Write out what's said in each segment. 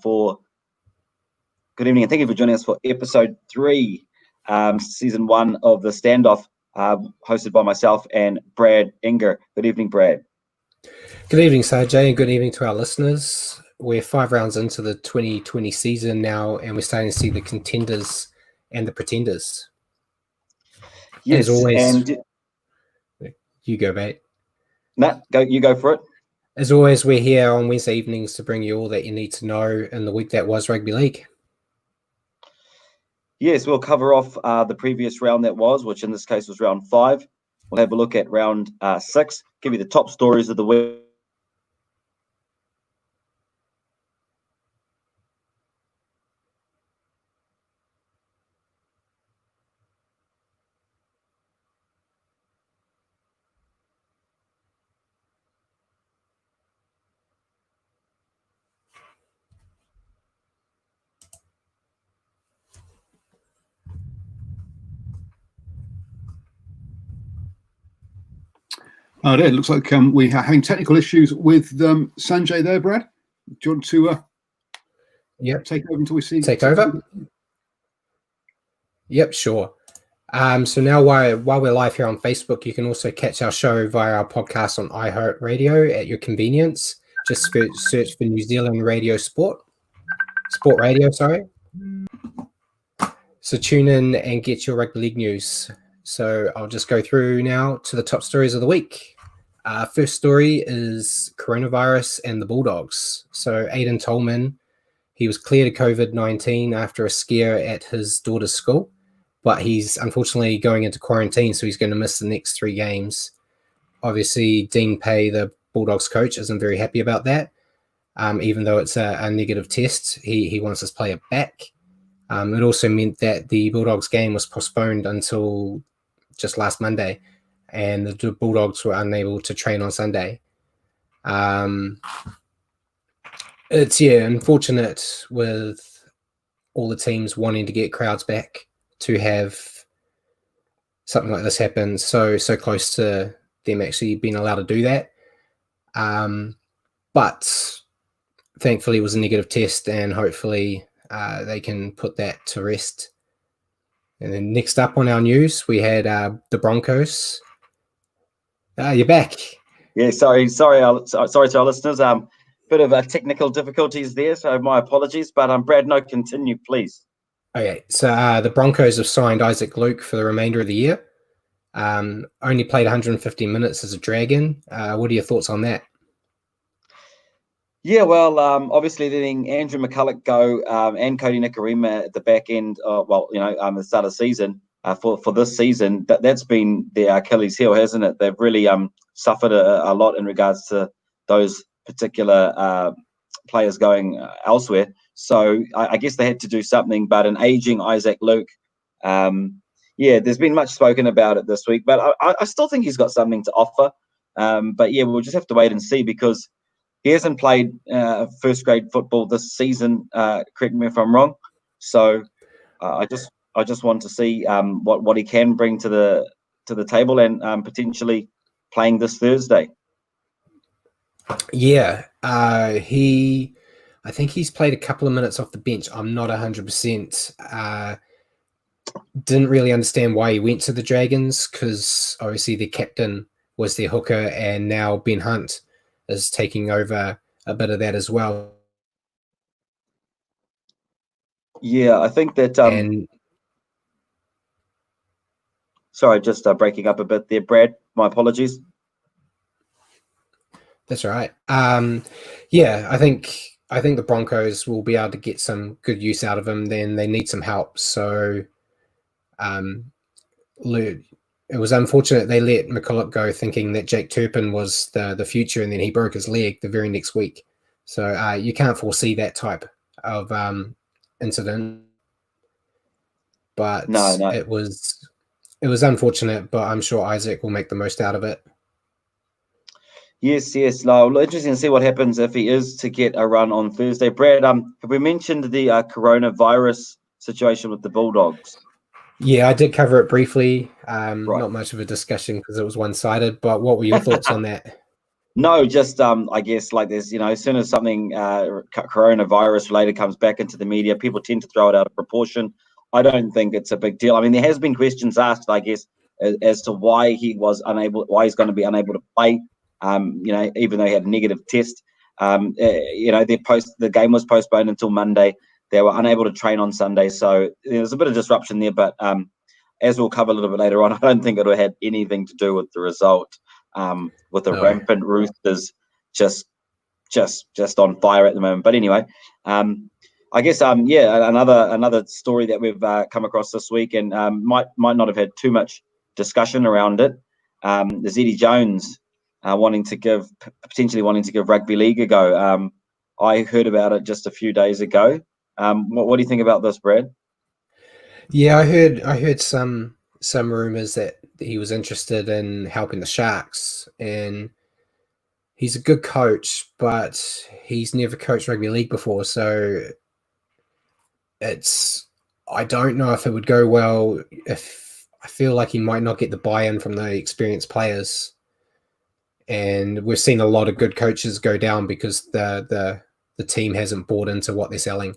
for good evening, and thank you for joining us for episode 3, season 1 of the Standoff, hosted by myself and Brad Inger. Good evening, Brad. Good evening, Sanjay, and good evening to our listeners. We're 5 rounds into the 2020 season now, and we're starting to see the contenders and the pretenders. Yes, as always, and you go, mate. No, you go for it. As always, we're here on Wednesday evenings to bring you all that you need to know in the week that was rugby league. Yes, we'll cover off the previous round that was, which in this case was round 5. We'll have a look at round 6, give you the top stories of the week. It looks like we are having technical issues with Sanjay there, Brad. Do you want to take over until we see... Take over? Yep, sure. So now while we're live here on Facebook, you can also catch our show via our podcast on iHeartRadio at your convenience. Just search for New Zealand Radio Sport Radio, sorry. So tune in and get your rugby league news. So I'll just go through now to the top stories of the week. First story is coronavirus and the Bulldogs. So Aidan Tolman, he was cleared of COVID-19 after a scare at his daughter's school, but he's unfortunately going into quarantine, so he's going to miss the next 3 games. Obviously, Dean Pay, the Bulldogs coach, isn't very happy about that. Even though it's a negative test, he wants his player back. It also meant that the Bulldogs game was postponed until just last Monday, and the Bulldogs were unable to train on Sunday. It's unfortunate with all the teams wanting to get crowds back to have something like this happen so close to them actually being allowed to do that. But thankfully it was a negative test, and hopefully they can put that to rest. And then next up on our news, we had the Broncos. You're back. Yeah, sorry to our listeners. Bit of technical difficulties there, so my apologies. But Brad, no, continue, please. Okay, so the Broncos have signed Isaac Luke for the remainder of the year. Only played 150 minutes as a Dragon. What are your thoughts on that? Yeah, well, obviously letting Andrew McCulloch go and Cody Nikorima at the back end, the start of the season for this season, that's been their Achilles heel, hasn't it? They've really suffered a lot in regards to those particular players going elsewhere. So I guess they had to do something, but an aging Isaac Luke, there's been much spoken about it this week, but I still think he's got something to offer. But yeah, we'll just have to wait and see, because he hasn't played first grade football this season. Correct me if I'm wrong. So I just want to see what he can bring to the table, and potentially playing this Thursday. Yeah, I think he's played a couple of minutes off the bench. I'm not 100%. Didn't really understand why he went to the Dragons, because obviously the captain was their hooker, and now Ben Hunt is taking over a bit of that as well. Yeah, I think that... Sorry, just breaking up a bit there, Brad. My apologies. That's all right. I think the Broncos will be able to get some good use out of him. Then they need some help. So it was unfortunate they let McCulloch go, thinking that Jake Turpin was the future, and then he broke his leg the very next week. So you can't foresee that type of incident. But no. It was unfortunate, but I'm sure Isaac will make the most out of it. Yes. No, interesting to see what happens if he is to get a run on Thursday. Brad, have we mentioned the coronavirus situation with the Bulldogs? Yeah, I did cover it briefly. Right. Not much of a discussion because it was one-sided, but what were your thoughts on that? No, just I guess like there's as soon as something coronavirus related comes back into the media, people tend to throw it out of proportion. I don't think it's a big deal. I mean, there has been questions asked, I guess, as to why he's going to be unable to play. Even though he had a negative test. The game was postponed until Monday. They were unable to train on Sunday, so there's a bit of disruption there. But as we'll cover a little bit later on, I don't think it'll have anything to do with the result. With the rampant Roosters just on fire at the moment. But anyway, I guess another story that we've come across this week and might not have had too much discussion around it. There's Eddie Jones potentially wanting to give rugby league a go. I heard about it just a few days ago. What do you think about this, Brad? Yeah, I heard some rumors that he was interested in helping the Sharks, and he's a good coach, but he's never coached rugby league before, so I don't know if it would go well. If I feel like he might not get the buy-in from the experienced players, and we've seen a lot of good coaches go down because the team hasn't bought into what they're selling.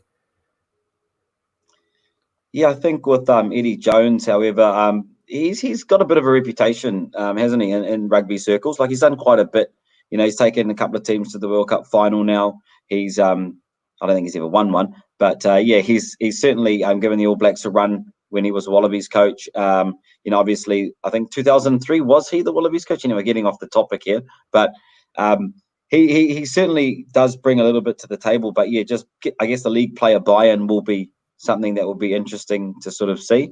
Yeah, I think with Eddie Jones, however, he's got a bit of a reputation, hasn't he, in rugby circles? Like he's done quite a bit. He's taken a couple of teams to the World Cup final now. He's I don't think he's ever won one, but he's certainly given the All Blacks a run when he was Wallabies coach. Obviously, I think 2003 was he the Wallabies coach? We're getting off the topic here, but he certainly does bring a little bit to the table. But yeah, I guess the league player buy-in will be something that will be interesting to sort of see.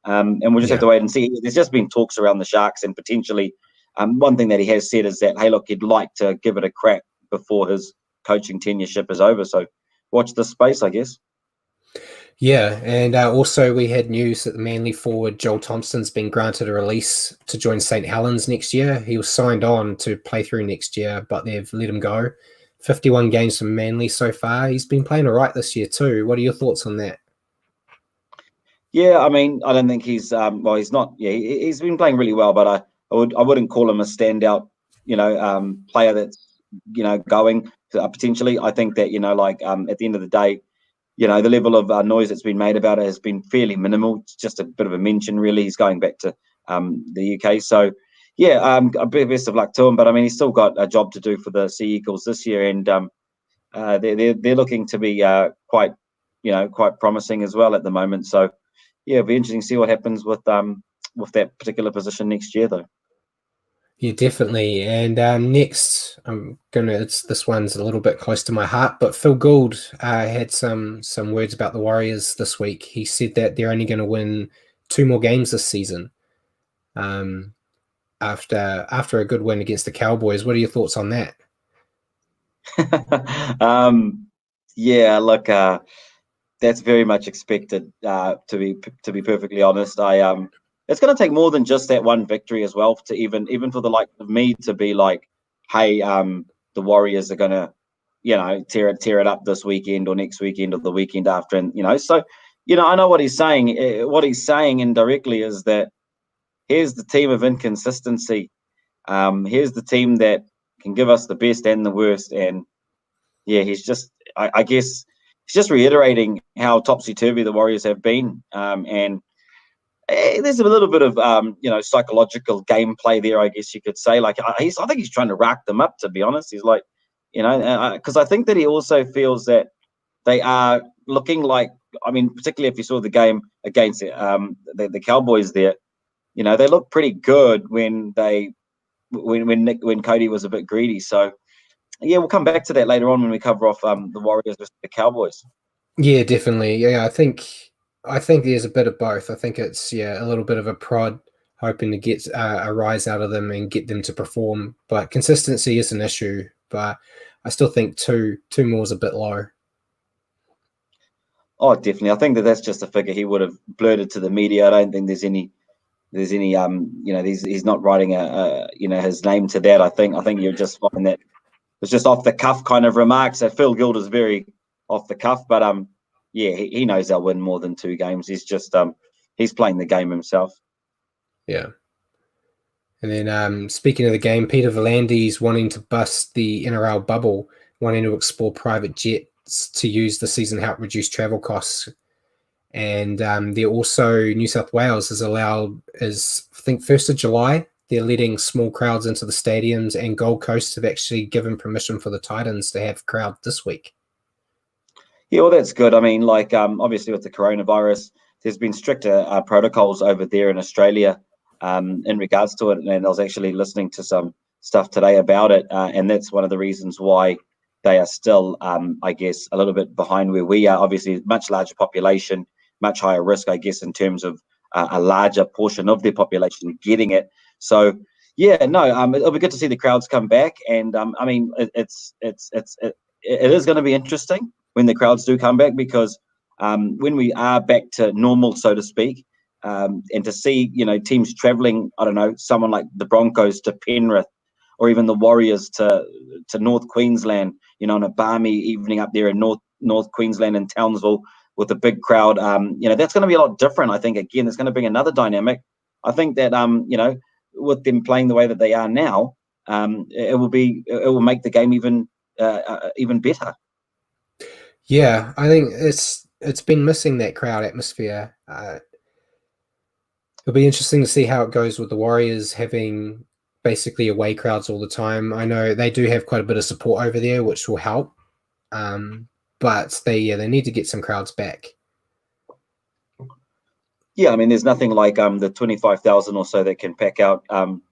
And we'll just have to wait and see. There's just been talks around the Sharks, and potentially one thing that he has said is that, hey, look, he'd like to give it a crack before his coaching tenureship is over. So watch this space, I guess. Yeah, and also we had news that the Manly forward Joel Thompson's been granted a release to join St. Helens next year. He was signed on to play through next year, but they've let him go. 51 games from Manly so far. He's been playing all right this year too. What are your thoughts on that? Yeah, I mean, I don't think he's he's not. Yeah, he's been playing really well, but I wouldn't call him a standout, player that's going potentially. I think that at the end of the day, the level of noise that's been made about it has been fairly minimal. It's just a bit of a mention, really. He's going back to the UK, so yeah, a bit best of luck to him. But I mean, he's still got a job to do for the Sea Eagles this year, and they're looking to be quite promising as well at the moment. So. Yeah, it'll be interesting to see what happens with that particular position next year, though. Yeah, definitely. And next, this one's a little bit close to my heart, but Phil Gould had some words about the Warriors this week. He said that they're only going to win 2 more games this season. After a good win against the Cowboys, what are your thoughts on that? Yeah, look. That's very much expected. To be perfectly honest, it's going to take more than just that one victory as well to even for the like of me to be like, hey, the Warriors are going to, tear it up this weekend or next weekend or the weekend after, and so I know what he's saying. What he's saying indirectly is that here's the team of inconsistency. Here's the team that can give us the best and the worst, and yeah, he's just, I guess. He's just reiterating how topsy-turvy the Warriors have been, and there's a little bit of psychological gameplay there, I guess you could say. Like I think he's trying to rack them up. To be honest, he's like, because I think that he also feels that they are looking like. I mean, particularly if you saw the game against the Cowboys, there, they look pretty good when Cody was a bit greedy. So. Yeah, we'll come back to that later on when we cover off the Warriors versus the Cowboys. Yeah, definitely. Yeah, I think there's a bit of both. I think it's a little bit of a prod, hoping to get a rise out of them and get them to perform. But consistency is an issue. But I still think two more is a bit low. Oh, definitely. I think that's just a figure he would have blurted to the media. I don't think there's any he's not writing his name to that. I think you'll just find that. It's just off the cuff kind of remarks. So Phil Gould is very off the cuff, but he knows they'll win more than 2 games. He's just he's playing the game himself. Yeah. And then speaking of the game, Peter Volandi's wanting to bust the NRL bubble, wanting to explore private jets to use the season to help reduce travel costs. And they're also, New South Wales has allowed, I think 1st of July, they're letting small crowds into the stadiums, and Gold Coast have actually given permission for the Titans to have crowd this week. Yeah, well, that's good. I mean, like, obviously with the coronavirus, there's been stricter protocols over there in Australia in regards to it. And I was actually listening to some stuff today about it. And that's one of the reasons why they are still, I guess, a little bit behind where we are. Obviously, much larger population, much higher risk, I guess, in terms of a larger portion of their population getting it. So, yeah, no, it'll be good to see the crowds come back. And I mean, it is going to be interesting when the crowds do come back, because when we are back to normal, so to speak, and to see, teams traveling, I don't know, someone like the Broncos to Penrith, or even the Warriors to North Queensland, on a balmy evening up there in North Queensland in Townsville with a big crowd, that's going to be a lot different. I think, again, it's going to bring another dynamic. I think that, with them playing the way that they are now, it will make the game even better. Yeah, I think it's been missing that crowd atmosphere. It'll be interesting to see how it goes with the Warriors having basically away crowds all the time. I know they do have quite a bit of support over there, which will help. But they need to get some crowds back. Yeah, I mean, there's nothing like the 25,000 or so that can pack out Mount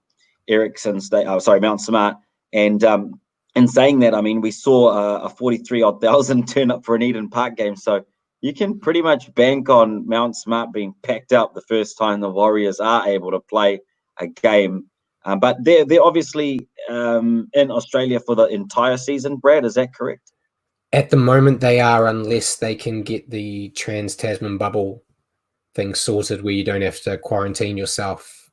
Smart. And in saying that, I mean, we saw a 43-odd thousand turn up for an Eden Park game. So you can pretty much bank on Mount Smart being packed up the first time the Warriors are able to play a game. But they're obviously in Australia for the entire season, Brad, is that correct? At the moment, they are, unless they can get the Trans-Tasman bubble thing sorted where you don't have to quarantine yourself.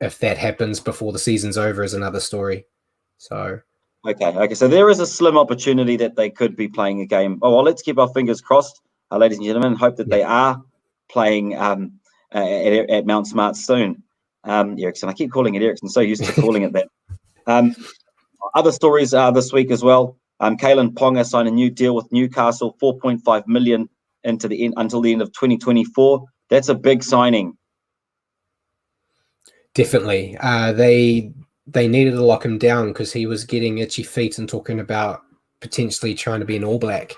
If that happens before the season's over is another story. So okay. So there is a slim opportunity that they could be playing a game. Oh, well, let's keep our fingers crossed, ladies and gentlemen. Hope that they are playing at Mount Smart soon. Ericsson, I keep calling it Ericsson. So used to calling it that. Other stories this week as well. Kalen Ponga signed a new deal with Newcastle, 4.5 million until the end of 2024. That's a big signing. Definitely. They needed to lock him down because he was getting itchy feet and talking about potentially trying to be an All Black.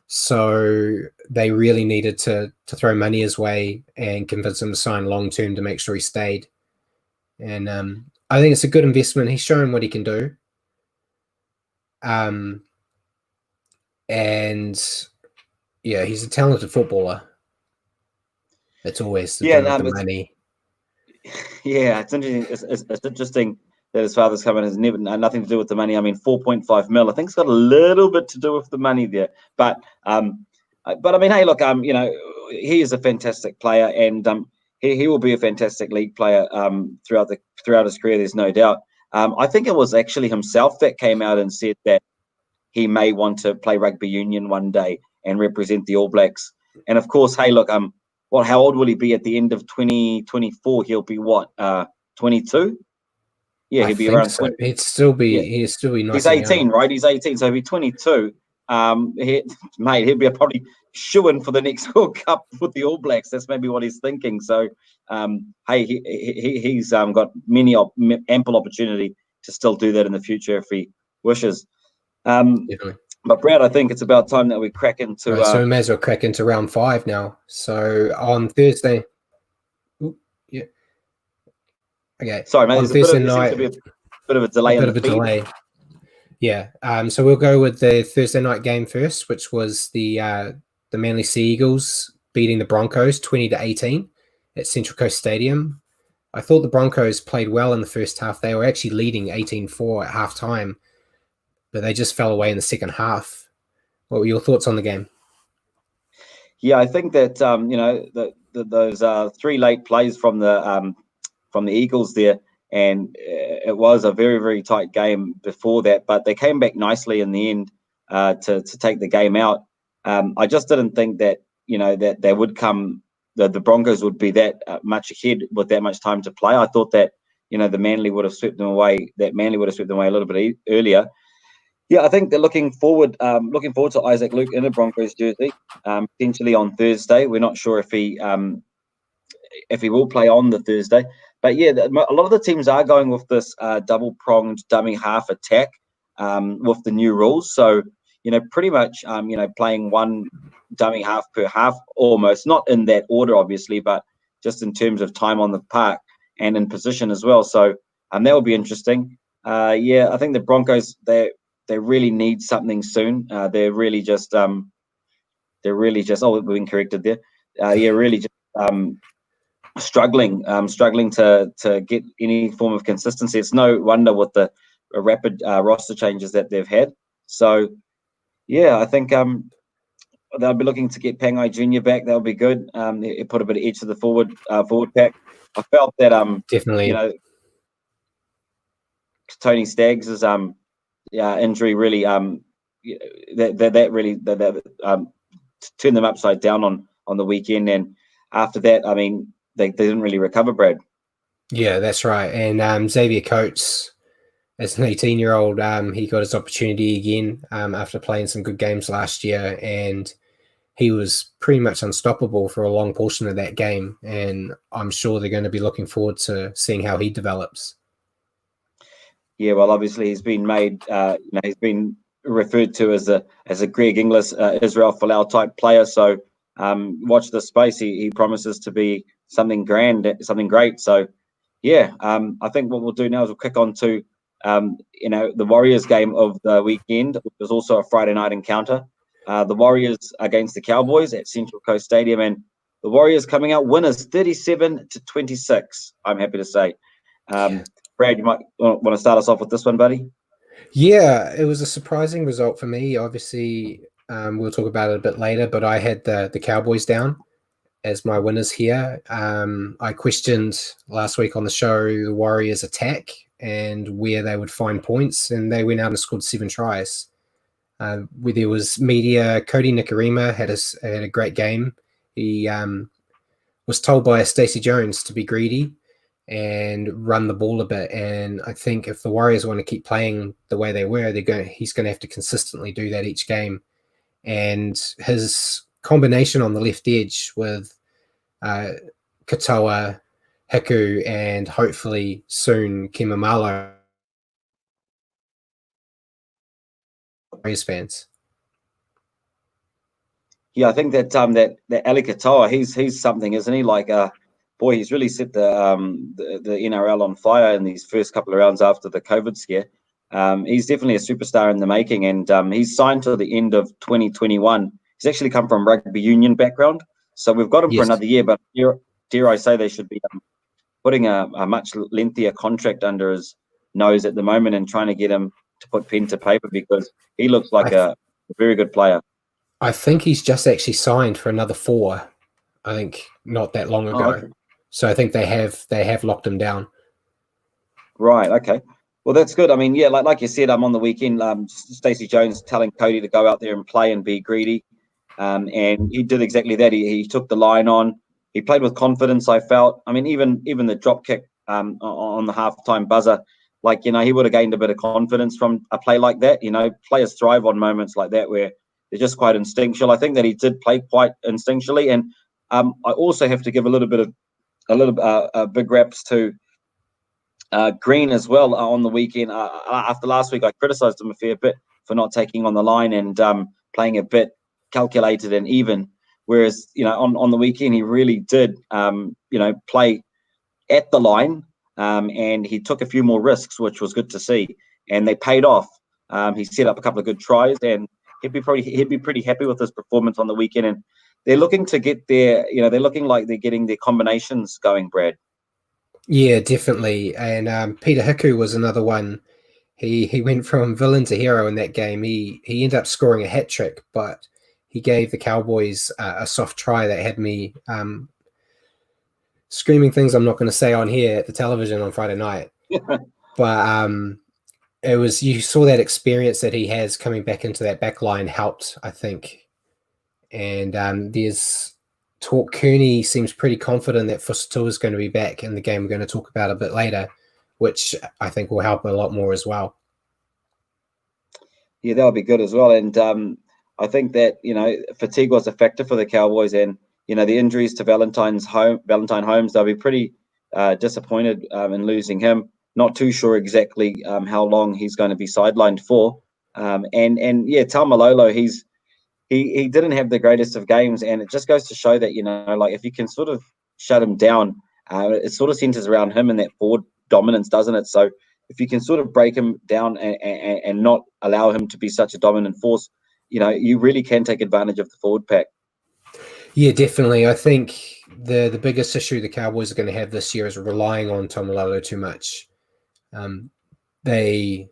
So they really needed to throw money his way and convince him to sign long term to make sure he stayed. And I think it's a good investment. He's shown what he can do. And yeah, he's a talented footballer. It's always the money. Yeah, it's interesting. It's interesting that his father's coming has nothing to do with the money. I mean, 4.5 mil. I think it's got a little bit to do with the money there. But I mean, hey, look, he is a fantastic player, and he will be a fantastic league player throughout his career. There's no doubt. I think it was actually himself that came out and said that he may want to play rugby union one day and represent the All Blacks. And of course, hey, look, well, how old will he be at the end of 2024? He'll be what, 22? Yeah, he'll be around 20. He'd still be nice. He's 18, right? He's 18, so he'll be 22. He'll be probably shoo-in for the next World Cup with the All Blacks. That's maybe what he's thinking. So, hey, he's got ample opportunity to still do that in the future if he wishes. Definitely. But Brad, I think it's about time that we crack into. Right, so we may as well crack into round 5 now. So on Thursday. Yeah. Okay. Sorry, mate. On Thursday night, seems to be a bit of a delay. Delay. Yeah. So we'll go with the Thursday night game first, which was the Manly Sea Eagles beating the Broncos 20-18 at Central Coast Stadium. I thought the Broncos played well in the first half. They were actually leading 18-4 at halftime, but they just fell away in the second half. What were your thoughts on the game? Yeah, I think that those 3 late plays from the Eagles there, and it was a very, very tight game before that, but they came back nicely in the end to take the game out. I just didn't think that that they would come. The Broncos would be that much ahead with that much time to play. I thought that the Manly would have swept them away. That Manly would have swept them away a little bit earlier. Yeah, I think they're looking forward to Isaac Luke in a Broncos jersey, potentially on Thursday. We're not sure if he will play on the Thursday. But yeah, a lot of the teams are going with this double-pronged dummy half attack with the new rules. So, pretty much, playing one dummy half per half almost, not in that order, obviously, but just in terms of time on the park and in position as well. So that will be interesting. Yeah, I think the Broncos, they really need something soon. They're really just, oh, we've been corrected there. Really just struggling to get any form of consistency. It's no wonder with the rapid roster changes that they've had. So, yeah, I think they'll be looking to get Pangai Jr. back. That'll be good. It put a bit of edge to the forward pack. I felt that definitely, Tony Staggs' injury really that really turned them upside down on the weekend, and after that, I mean, they didn't really recover, Brad. Yeah, that's right. And Xavier Coates, as an 18-year-old, he got his opportunity again after playing some good games last year, and he was pretty much unstoppable for a long portion of that game. And I'm sure they're going to be looking forward to seeing how he develops. Yeah, well, obviously he's been made, he's been referred to as a Greg Inglis, Israel Folau type player. So watch this space. He promises to be something grand, something great. So yeah, I think what we'll do now is we'll kick on to the Warriors game of the weekend, which was also a Friday night encounter. The Warriors against the Cowboys at Central Coast Stadium, and the Warriors coming out winners 37-26. I'm happy to say. Brad, you might want to start us off with this one, buddy. Yeah, it was a surprising result for me. Obviously, we'll talk about it a bit later, but I had the Cowboys down as my winners here. I questioned last week on the show the Warriors' attack and where they would find points, and they went out and scored 7 tries. Where there was media, Cody Nikarima had a great game. He was told by Stacey Jones to be greedy and run the ball a bit. And I think if the Warriors want to keep playing the way they were, he's going to have to consistently do that each game. And his combination on the left edge with Katoa, Hiku, and hopefully soon Kimamalo, Warriors fans. Yeah, I think that Ali Katoa, he's something, isn't he? Like, boy, he's really set the NRL on fire in these first couple of rounds after the COVID scare. He's definitely a superstar in the making, and he's signed to the end of 2021. He's actually come from rugby union background, so we've got him for another year. But dare I say they should be putting a much lengthier contract under his nose at the moment and trying to get him to put pen to paper, because he looks like a very good player. I think he's just actually signed for another 4. I think not that long ago. Okay. So I think they have locked him down. Right. Okay. Well, that's good. I mean, yeah, like you said, I'm on the weekend. Stacey Jones telling Cody to go out there and play and be greedy, and he did exactly that. He took the line on. He played with confidence, I felt. I mean, even the drop kick on the halftime buzzer, like, he would have gained a bit of confidence from a play like that. Players thrive on moments like that where they're just quite instinctual. I think that he did play quite instinctually, and I also have to give a big raps to Green as well on the weekend. After last week, I criticised him a fair bit for not taking on the line and playing a bit calculated and even. Whereas, on the weekend, he really did, play at the line, and he took a few more risks, which was good to see, and they paid off. He set up a couple of good tries, and he'd be pretty happy with his performance on the weekend. And they're looking to get they're looking like they're getting their combinations going, Brad. Yeah, definitely. And Peter Hiku was another one. He went from villain to hero in that game. He ended up scoring a hat trick, but he gave the Cowboys a soft try that had me screaming things I'm not going to say on here at the television on Friday night. But it was, you saw that experience that he has coming back into that back line helped, I think. And there's talk. Kearney seems pretty confident that Fusatu is going to be back in the game we're going to talk about a bit later. which I think will help a lot more as well. Yeah, that would be good as well. And I think that, fatigue was a factor for the Cowboys, and, the injuries to Valentine Holmes, they'll be pretty disappointed in losing him. Not too sure exactly how long he's going to be sidelined for. And Taumalolo, he didn't have the greatest of games, and it just goes to show that, like, if you can sort of shut him down, it sort of centers around him and that forward dominance, doesn't it? So if you can sort of break him down and not allow him to be such a dominant force, you really can take advantage of the forward pack. Yeah, definitely. I think the biggest issue the Cowboys are going to have this year is relying on Taumalolo too much. They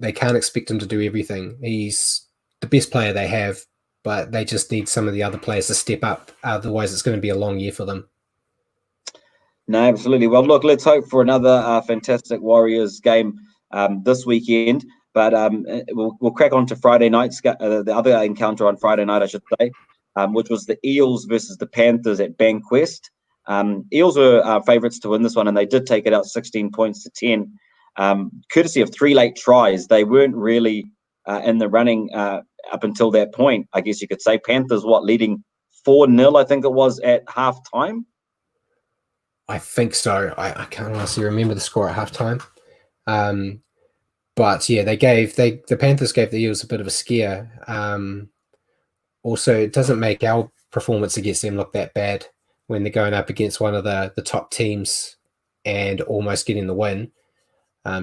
can't expect him to do everything. He's the best player they have, but they just need some of the other players to step up. Otherwise, it's going to be a long year for them. No, absolutely. Well, look, let's hope for another fantastic Warriors game this weekend. But we'll crack on to Friday night, the other encounter on Friday night, I should say, which was the Eels versus the Panthers at Bankwest. Eels were favourites to win this one, and they did take it out 16 points to 10, courtesy of 3 late tries. They weren't really in the running up until that point, I guess you could say. Panthers, leading 4-0, I think it was, at halftime? I think so. I can't honestly remember the score at halftime. But yeah, the Panthers gave the Eels a bit of a scare. Also, it doesn't make our performance against them look that bad when they're going up against one of the top teams and almost getting the win.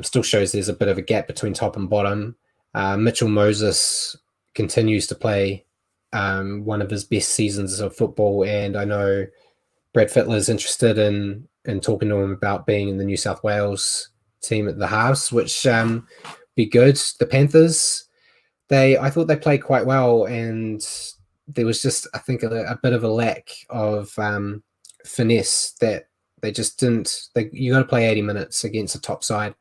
Still shows there's a bit of a gap between top and bottom. Mitchell Moses continues to play one of his best seasons of football, and I know Brad Fittler's interested in talking to him about being in the New South Wales team at the halves, which be good. The Panthers, I thought they played quite well, and there was just, I think, a bit of a lack of finesse that they just didn't. You got to play 80 minutes against a top side,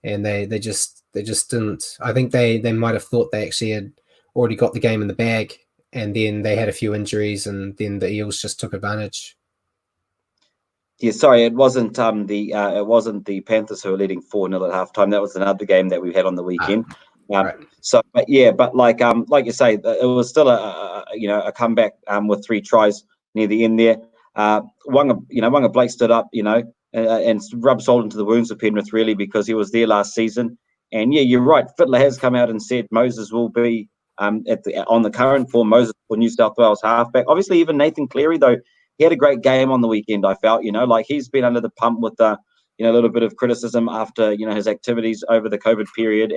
and they just didn't. I think they might have thought they actually had already got the game in the bag, and then they had a few injuries, and then the Eels just took advantage. Yeah, sorry, it wasn't the Panthers who were leading 4-0 at halftime. That was another game that we had on the weekend. Right. So, but like you say, it was still a comeback with 3 tries near the end there. Wanga Blake stood up, and rubbed salt into the wounds of Penrith, really, because he was there last season. And yeah, you're right. Fittler has come out and said Moses will be on the current form. Moses for New South Wales halfback. Obviously, even Nathan Cleary, though, he had a great game on the weekend. I felt, like he's been under the pump with a little bit of criticism after his activities over the COVID period,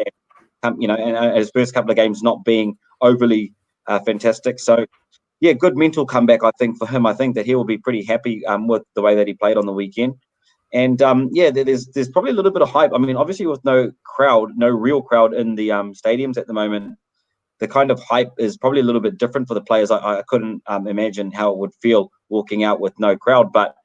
and and his first couple of games not being overly fantastic. So yeah, good mental comeback, I think, for him. I think that he will be pretty happy with the way that he played on the weekend. And there's probably a little bit of hype. I mean, obviously with no real crowd in the stadiums at the moment, the kind of hype is probably a little bit different for the players. I couldn't imagine how it would feel walking out with no crowd, but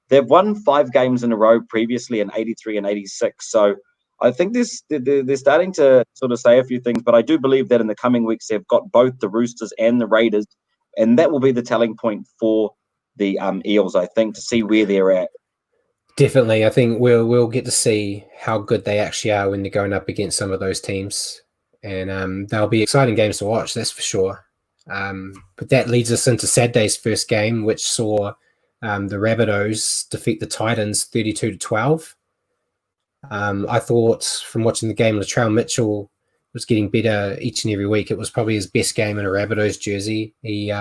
they've won 5 games in a row previously in 83 and 86. So I think they're starting to sort of say a few things, but I do believe that in the coming weeks, they've got both the Roosters and the Raiders, and that will be the telling point for the Eels, I think, to see where they're at. Definitely. I think we'll get to see how good they actually are when they're going up against some of those teams. And they'll be exciting games to watch, that's for sure. But that leads us into Saturday's first game, which saw the Rabbitohs defeat the Titans 32-12. I thought from watching the game, Latrell Mitchell was getting better each and every week. It was probably his best game in a Rabbitohs jersey. He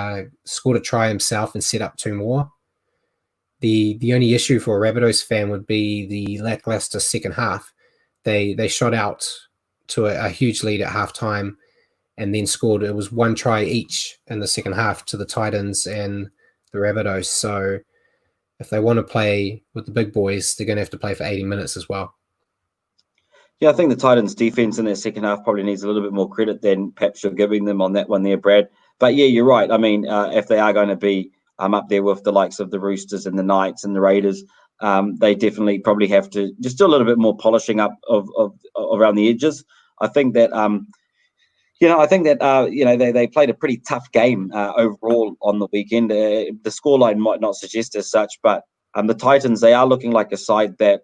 scored a try himself and set up 2 more. The only issue for a Rabbitohs fan would be the lackluster second half. They shot out to a huge lead at halftime and then scored. It was 1 try each in the second half to the Titans and the Rabbitohs. So if they want to play with the big boys, they're going to have to play for 80 minutes as well. Yeah, I think the Titans' defense in their second half probably needs a little bit more credit than perhaps you're giving them on that one there, Brad. But yeah, you're right. I mean, if they are going to be up there with the likes of the Roosters and the Knights and the Raiders, they definitely probably have to just do a little bit more polishing up of around the edges. I think that they played a pretty tough game overall on the weekend. The scoreline might not suggest as such, but the Titans, they are looking like a side that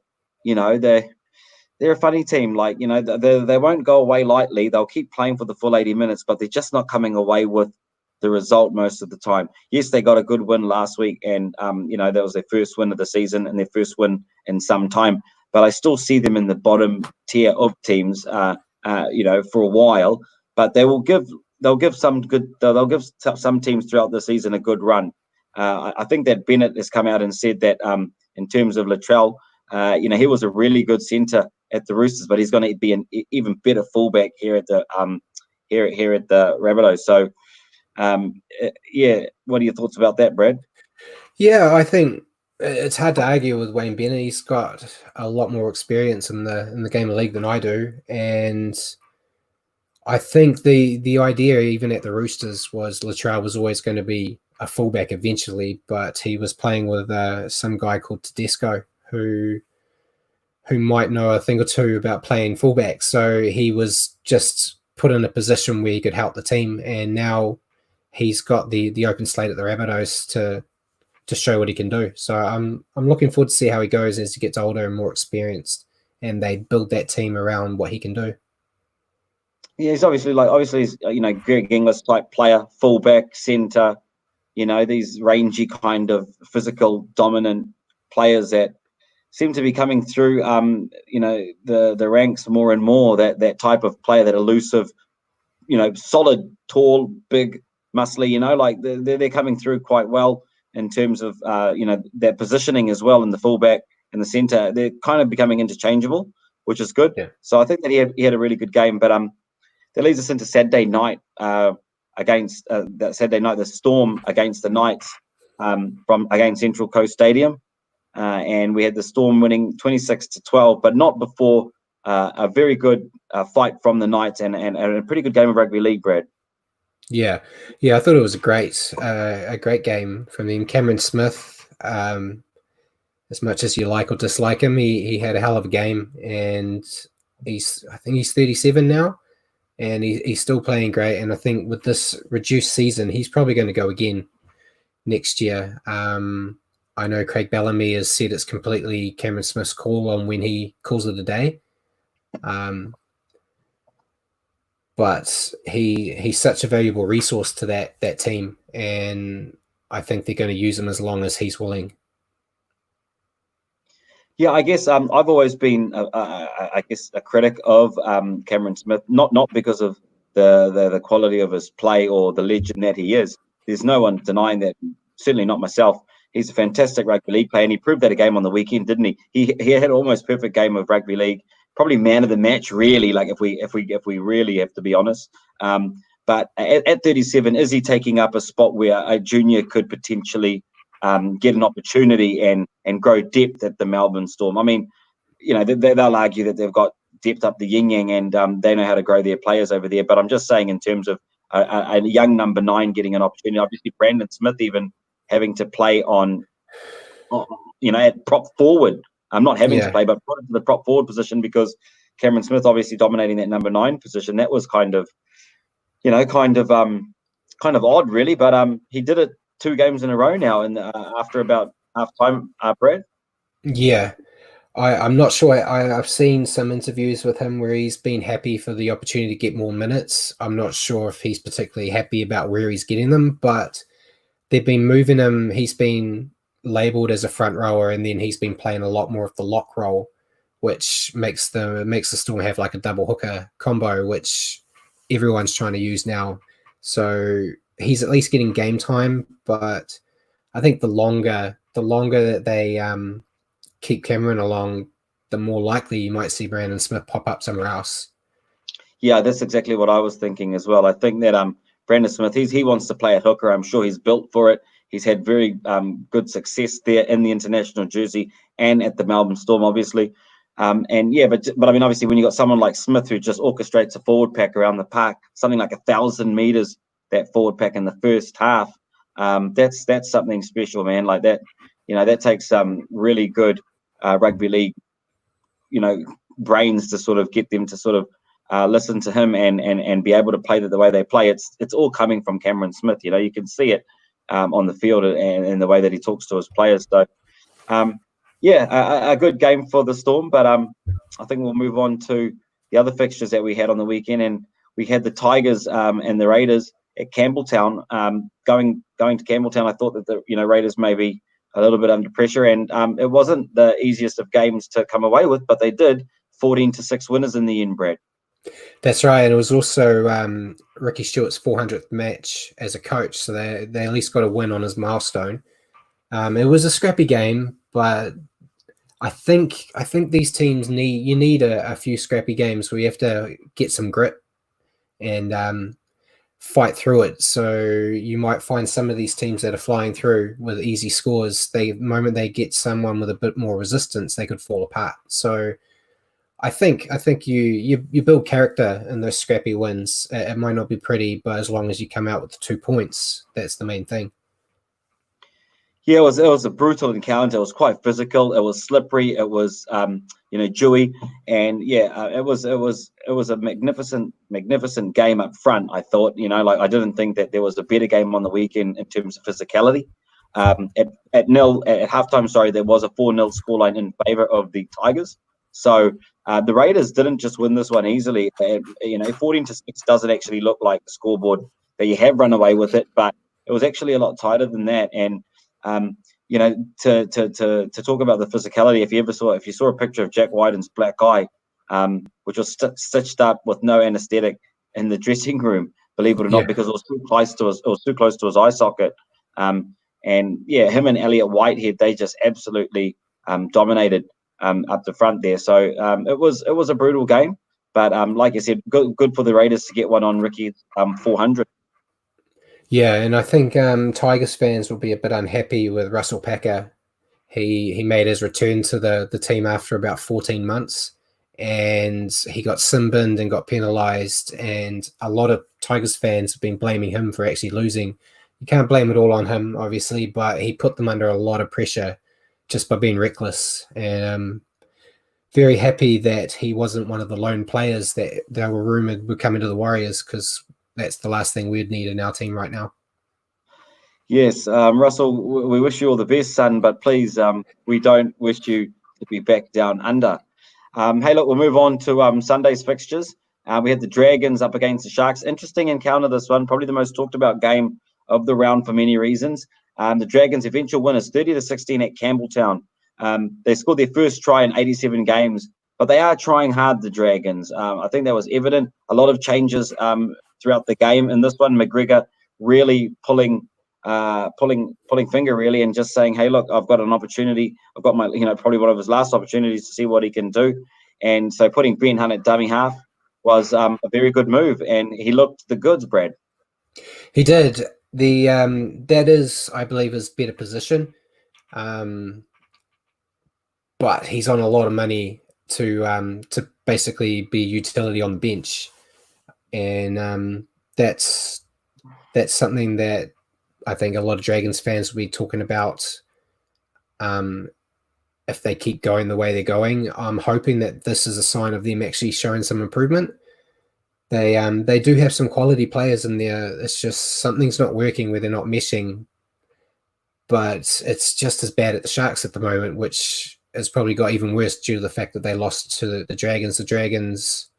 they're a funny team. Like, you know, they won't go away lightly. They'll keep playing for the full 80 minutes, but they're just not coming away with the result most of the time. Yes, they got a good win last week, and you know, that was their first win of the season and their first win in some time. But I still see them in the bottom tier of teams, you know, for a while. But they'll give some teams throughout the season a good run. I think that Bennett has come out and said that in terms of Latrell, you know, he was a really good centre at the Roosters, but he's going to be an even better fullback here at the here at the Rabbitohs. So, yeah, what are your thoughts about that, Brad? Yeah, I think it's hard to argue with Wayne Bennett. He's got a lot more experience in the game of league than I do, and I think the idea, even at the Roosters, was Latrell was always going to be a fullback eventually, but he was playing with some guy called Tedesco who might know a thing or two about playing fullback. So he was just put in a position where he could help the team, and now he's got the open slate at the Rabbitohs to show what he can do. So I'm looking forward to see how he goes as he gets older and more experienced, and they build that team around what he can do. Yeah, he's obviously you know, Greg Inglis type player, fullback, centre. You know, these rangy kind of physical dominant players that seem to be coming through. You know, the ranks more and more. That type of player, that elusive, you know, solid, tall, big, muscly. You know, like they're coming through quite well in terms of you know, their positioning as well in the fullback and the centre. They're kind of becoming interchangeable, which is good. Yeah. So I think that he had a really good game. But that leads us into Saturday night against that Saturday night, the Storm against the Knights against Central Coast Stadium. And we had the Storm winning 26-12, but not before a very good fight from the Knights and a pretty good game of rugby league, Brad. Yeah, I thought it was a great game from him. Cameron Smith, as much as you like or dislike him, he had a hell of a game, and I think he's 37 now, and he's still playing great. And I think with this reduced season, he's probably going to go again next year. I know Craig Bellamy has said it's completely Cameron Smith's call on when he calls it a day. But he's such a valuable resource to that team, and I think they're going to use him as long as he's willing. Yeah, I guess I've always been, I guess, a critic of Cameron Smith, not because of the quality of his play or the legend that he is. There's no one denying that. Certainly not myself. He's a fantastic rugby league player, and he proved that a game on the weekend, didn't he? He had an almost perfect game of rugby league. Probably man of the match, really. Like if we really have to be honest. But at 37, is he taking up a spot where a junior could potentially get an opportunity and grow depth at the Melbourne Storm? I mean, you know, they'll argue that they've got depth up the yin yang and they know how to grow their players over there. But I'm just saying, in terms of a young number 9 getting an opportunity, obviously Brandon Smith even having to play on, you know, at prop forward. I'm not having to play, but put into the prop forward position because Cameron Smith obviously dominating that number 9 position. That was kind of odd, really. But he did it 2 games in a row now, and after about half time, Brad. Yeah, I'm not sure. I've seen some interviews with him where he's been happy for the opportunity to get more minutes. I'm not sure if he's particularly happy about where he's getting them, but they've been moving him. He's been labelled as a front rower, and then he's been playing a lot more of the lock role, which makes the Storm have like a double hooker combo, which everyone's trying to use now. So he's at least getting game time, but I think the longer that they keep Cameron along, the more likely you might see Brandon Smith pop up somewhere else. Yeah, that's exactly what I was thinking as well. I think that Brandon Smith, he wants to play at hooker. I'm sure he's built for it. He's had very good success there in the international jersey and at the Melbourne Storm, obviously. And yeah, but I mean, obviously, when you got someone like Smith who just orchestrates a forward pack around the park, something like 1,000 meters, that forward pack in the first half, that's something special, man. Like that, you know, that takes really good rugby league, you know, brains to sort of get them to sort of listen to him and be able to play the way they play. It's all coming from Cameron Smith. You know, you can see it on the field and the way that he talks to his players. So, yeah, a good game for the Storm, but I think we'll move on to the other fixtures that we had on the weekend, and we had the Tigers and the Raiders at Campbelltown. Going to Campbelltown, I thought that the Raiders may be a little bit under pressure, and it wasn't the easiest of games to come away with, but they did 14-6 winners in the end, Brad. That's right, and it was also Ricky Stewart's 400th match as a coach, so they at least got a win on his milestone. It was a scrappy game, but I think these teams need a few scrappy games where you have to get some grit and fight through it. So you might find some of these teams that are flying through with easy scores, the moment they get someone with a bit more resistance, they could fall apart. So I think you build character in those scrappy wins. It might not be pretty, but as long as you come out with the 2 points, that's the main thing. Yeah, it was a brutal encounter. It was quite physical. It was slippery. It was dewy, and yeah, it was a magnificent game up front. I thought, I didn't think that there was a better game on the weekend in terms of physicality. At halftime, sorry, there was a 4-0 scoreline in favor of the Tigers. So the Raiders didn't just win this one easily. 14-6 doesn't actually look like the scoreboard that you have run away with it, but it was actually a lot tighter than that. And to talk about the physicality, if you saw a picture of Jack Wyden's black eye, which was stitched up with no anesthetic in the dressing room, believe it or not, because it was too close to his eye socket. And yeah, him and Elliot Whitehead, they just absolutely dominated up the front there. So it was a brutal game, but like I said, good for the Raiders to get one on Ricky's 400. Yeah, and I think Tigers fans will be a bit unhappy with Russell Packer. He made his return to the team after about 14 months, and he got sin-binned and got penalised, and a lot of Tigers fans have been blaming him for actually losing. You can't blame it all on him, obviously, but he put them under a lot of pressure just by being reckless. And I'm very happy that he wasn't one of the lone players that they were rumoured would come into the Warriors, because that's the last thing we'd need in our team right now. Yes, Russell, we wish you all the best, son, but please, we don't wish you to be back down under. Hey, look, we'll move on to Sunday's fixtures. We had the Dragons up against the Sharks. Interesting encounter, this one. Probably the most talked about game of the round for many reasons. The Dragons' eventual winners, 30-16 at Campbelltown. They scored their first try in 87 games, but they are trying hard, the Dragons. I think that was evident. A lot of changes throughout the game in this one. McGregor really pulling finger really, and just saying, hey, look, I've got an opportunity. I've got my, probably one of his last opportunities to see what he can do. And so putting Ben Hunt at dummy half was a very good move, and he looked the goods, Brad. He did. That is, I believe, his better position. But he's on a lot of money to basically be utility on the bench. And that's something that I think a lot of Dragons fans will be talking about if they keep going the way they're going. I'm hoping that this is a sign of them actually showing some improvement. They do have some quality players in there. It's just something's not working where they're not meshing. But it's just as bad at the Sharks at the moment, which has probably got even worse due to the fact that they lost to the Dragons. The Dragons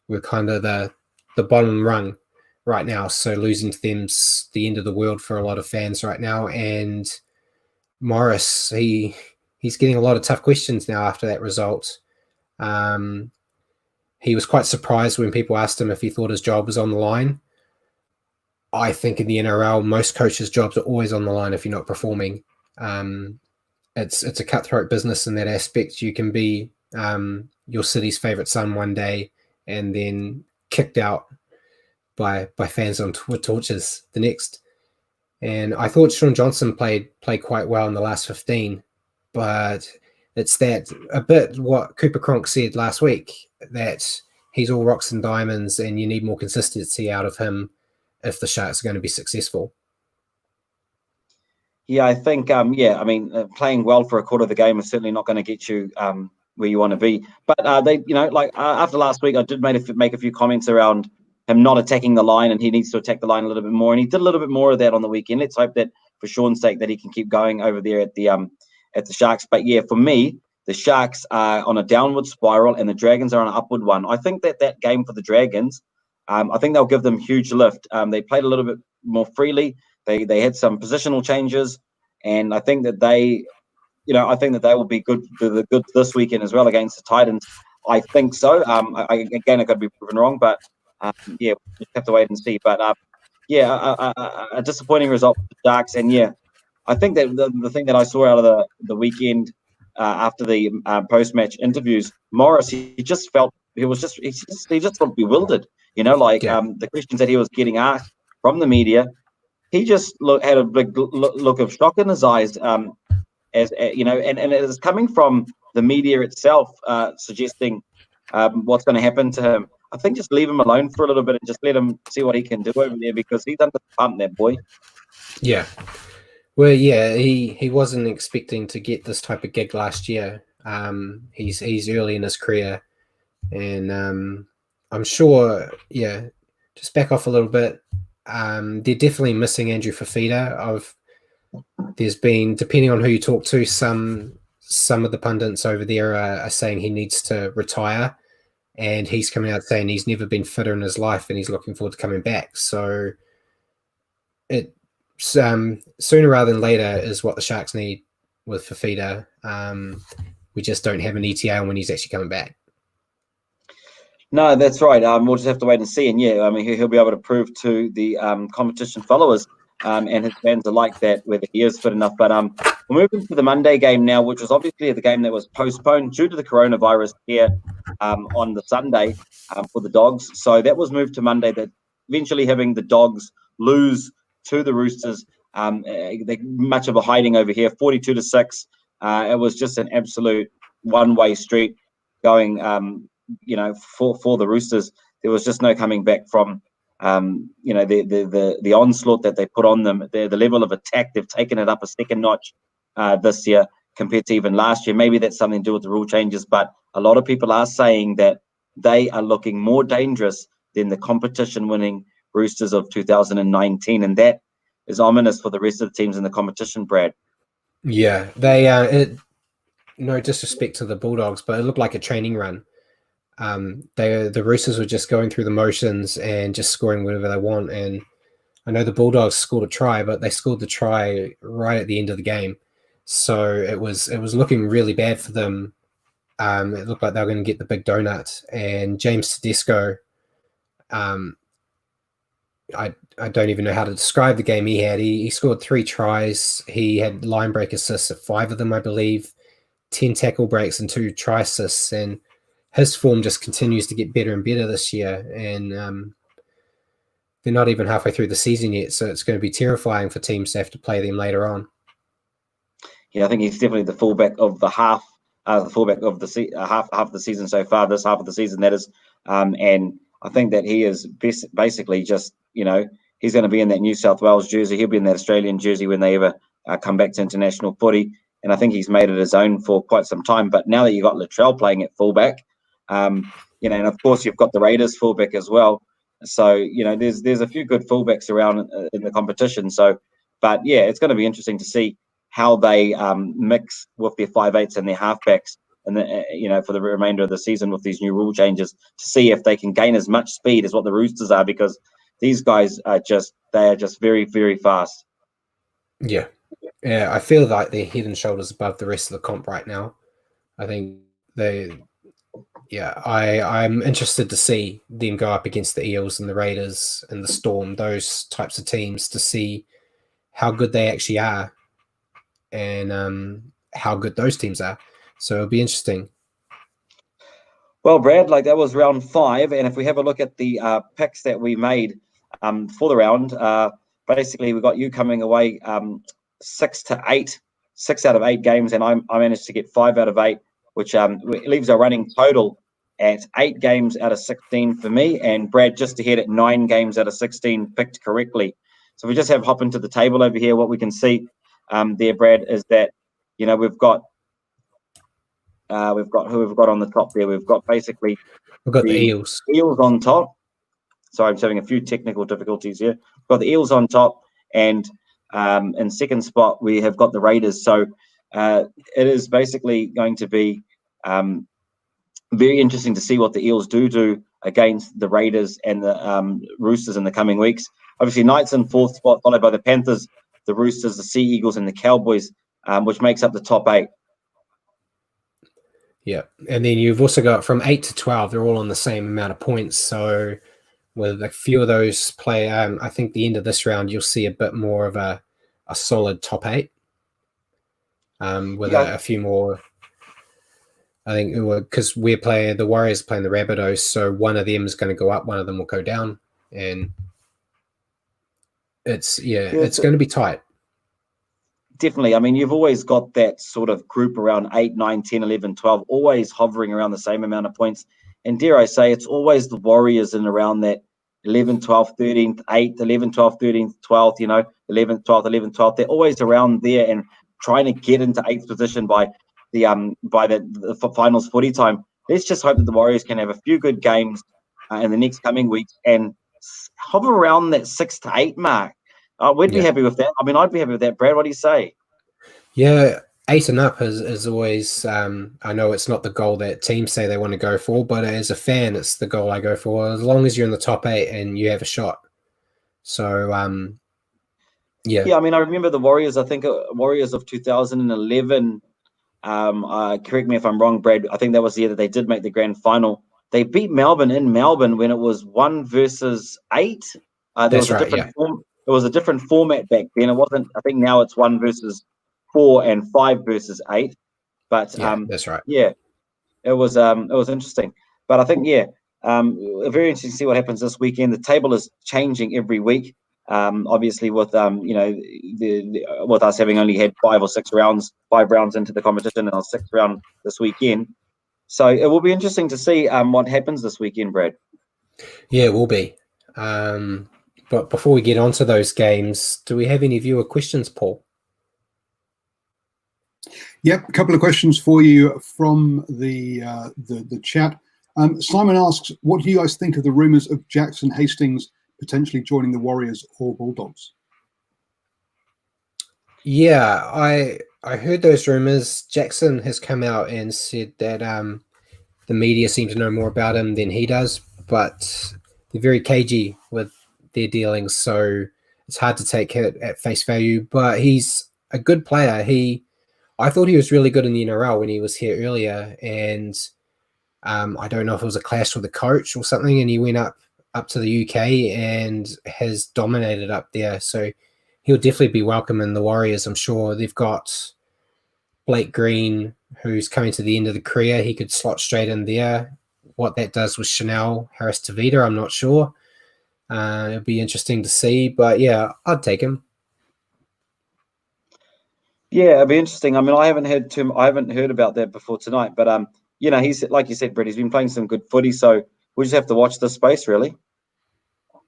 were kind of the bottom rung right now, so losing to them's the end of the world for a lot of fans right now. And Morris, he's getting a lot of tough questions now after that result. He was quite surprised when people asked him if he thought his job was on the line. I think in the NRL, most coaches' jobs are always on the line if you're not performing. It's a cutthroat business in that aspect. You can be your city's favourite son one day and then kicked out by fans on torches the next. And I thought Sean Johnson played quite well in the last 15, but it's that a bit what Cooper Cronk said last week, that he's all rocks and diamonds and you need more consistency out of him if the Sharks are going to be successful. Yeah, I think, playing well for a quarter of the game is certainly not going to get you where you want to be. But after last week, I did make a few comments around him not attacking the line, and he needs to attack the line a little bit more. And he did a little bit more of that on the weekend. Let's hope that, for Sean's sake, that he can keep going over there at the at the Sharks. But yeah, for me, the Sharks are on a downward spiral and the Dragons are on an upward one. I think that game for the Dragons, I think they'll give them huge lift. They played a little bit more freely. They had some positional changes, and I think that they will be good this weekend as well against the Titans. I think so. Again, I could be proven wrong, but yeah, we'll just have to wait and see. But a disappointing result for the Sharks, and yeah, I think that the thing that I saw out of the weekend after the post-match interviews, Morris, he just felt he just looked bewildered. The questions that he was getting asked from the media, he just had a big look of shock in his eyes. As you know, and it is coming from the media itself, suggesting what's going to happen to him. I think just leave him alone for a little bit and just let him see what he can do over there, because he's under the pump, that boy. Yeah. Well, yeah, he wasn't expecting to get this type of gig last year. He's early in his career, and I'm sure, just back off a little bit. They're definitely missing Andrew Fafita. There's been, depending on who you talk to, some of the pundits over there are saying he needs to retire, and he's coming out saying he's never been fitter in his life and he's looking forward to coming back. So it sooner rather than later is what the Sharks need with Fafita. We just don't have an ETA on when he's actually coming back. No, that's right. We'll just have to wait and see. And yeah, I mean, he'll be able to prove to the competition followers and his fans alike that whether he is fit enough. But we're moving to the Monday game now, which was obviously the game that was postponed due to the coronavirus here on the Sunday for the Dogs. So that was moved to Monday, that eventually having the Dogs lose to the Roosters. They much of a hiding over here, 42-6. It was just an absolute one-way street going, for the Roosters. There was just no coming back from, the onslaught that they put on them. The level of attack, they've taken it up a second notch this year compared to even last year. Maybe that's something to do with the rule changes, but a lot of people are saying that they are looking more dangerous than the competition-winning Roosters of 2019, and that is ominous for the rest of the teams in the competition, Brad. Yeah, they no disrespect to the Bulldogs, but it looked like a training run. The Roosters were just going through the motions and just scoring whatever they want. And I know the Bulldogs scored a try, but they scored the try right at the end of the game. So it was looking really bad for them. It looked like they were going to get the big donut. And James Tedesco, I don't even know how to describe the game he had. He scored 3 tries. He had line break assists at 5 of them, I believe, 10 tackle breaks and 2 try assists. And his form just continues to get better and better this year. And they're not even halfway through the season yet, so it's going to be terrifying for teams to have to play them later on. Yeah, I think he's definitely the fullback of the half, the fullback of the half of the season so far. This half of the season, that is, and I think that he is basically just, he's going to be in that New South Wales jersey. He'll be in that Australian jersey when they ever come back to international footy. And I think he's made it his own for quite some time. But now that you've got Latrell playing at fullback, and of course you've got the Raiders fullback as well. So, there's a few good fullbacks around in the competition. So, but yeah, it's going to be interesting to see how they mix with their 5'8" and their halfbacks, and for the remainder of the season with these new rule changes, to see if they can gain as much speed as what the Roosters are, because these guys are just very, very fast. Yeah, I feel like they're head and shoulders above the rest of the comp right now. I think I'm interested to see them go up against the Eels and the Raiders and the Storm, those types of teams, to see how good they actually are and how good those teams are. So it'll be interesting. Well, Brad, that was round 5, and if we have a look at the picks that we made for the round, basically we got you coming away 6 to 8, 6 out of 8 games, and I managed to get 5 out of 8, which leaves our running total at 8 games out of 16 for me, and Brad just ahead at 9 games out of 16 picked correctly. So if we just hop into the table over here, what we can see there, Brad, is that we've got who we've got on the top there. We've got basically the Eels. Eels on top. Sorry, I'm just having a few technical difficulties here. We've got the Eels on top, and in second spot we have got the Raiders. So it is basically going to be very interesting to see what the Eels do against the Raiders and the Roosters in the coming weeks. Obviously, Knights in 4th spot, followed by the Panthers, the Roosters, the Sea Eagles, and the Cowboys, which makes up the top 8. Yeah, and then you've also got from 8 to 12, they're all on the same amount of points. So with a few of those play, I think the end of this round, you'll see a bit more of a solid top 8 with a few more. I think because the Warriors playing the Rabbitohs, so one of them is going to go up, one of them will go down, and it's going to be tight. Definitely. I mean, you've always got that sort of group around 8, 9, 10, 11, 12, always hovering around the same amount of points. And dare I say, it's always the Warriors in around that 11, 12, 13th, 8th, 11, 12, 13th, 12th, 11th, 12th, 11th, 12th. They're always around there and trying to get into 8th position by the finals footy time. Let's just hope that the Warriors can have a few good games in the next coming weeks and hover around that 6 to 8 mark. We'd be happy with that. I mean, I'd be happy with that, Brad. What do you say? Yeah, 8 and up is always, I know it's not the goal that teams say they want to go for, but as a fan, it's the goal I go for, as long as you're in the top 8 and you have a shot. So, yeah, I mean, I remember the Warriors. I think Warriors of 2011. Correct me if I'm wrong, Brad. I think that was the year that they did make the grand final. They beat Melbourne in Melbourne when it was 1 versus 8. There was a different form. It was a different format back then. It wasn't. I think now it's 1 versus 4 and 5 versus 8. But that's right. Yeah, it was interesting. But I think very interesting to see what happens this weekend. The table is changing every week. Obviously, with with us having only had 5 rounds into the competition, and our 6th round this weekend. So it will be interesting to see what happens this weekend, Brad. Yeah, it will be. But before we get on to those games, do we have any viewer questions, Paul? Yep, a couple of questions for you from the chat. Simon asks, what do you guys think of the rumours of Jackson Hastings potentially joining the Warriors or Bulldogs? Yeah, I heard those rumours. Jackson has come out and said that the media seem to know more about him than he does, but they're very cagey with their dealings, so it's hard to take it at face value. But he's a good player. I thought he was really good in the NRL when he was here earlier, and I don't know if it was a clash with the coach or something, and he went up to the UK and has dominated up there. So he'll definitely be welcome in the Warriors, I'm sure. They've got Blake Green, who's coming to the end of the career. He could slot straight in there. What that does with Chanel Harris-Tavita, I'm not sure. It'll be interesting to see, but yeah, I'd take him. Yeah, it'll be interesting. I mean, I haven't heard about that before tonight, but he's, like you said, Brett, he's been playing some good footy, so we just have to watch this space, really.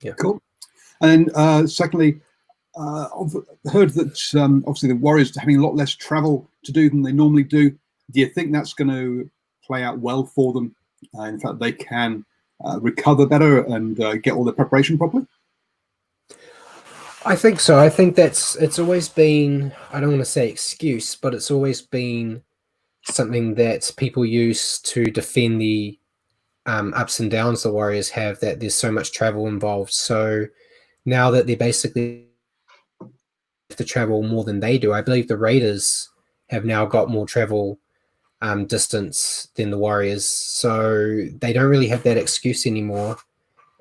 Yeah, cool. And secondly, I've heard that obviously the Warriors are having a lot less travel to do than they normally do. Do you think that's going to play out well for them? In fact, they can recover better and get all the preparation properly? I think so. I think it's always been, I don't want to say excuse, but it's always been something that people use to defend the ups and downs the Warriors have, that there's so much travel involved. So now that they basically have to travel more than they do, I believe the Raiders have now got more travel distance than the Warriors. So they don't really have that excuse anymore.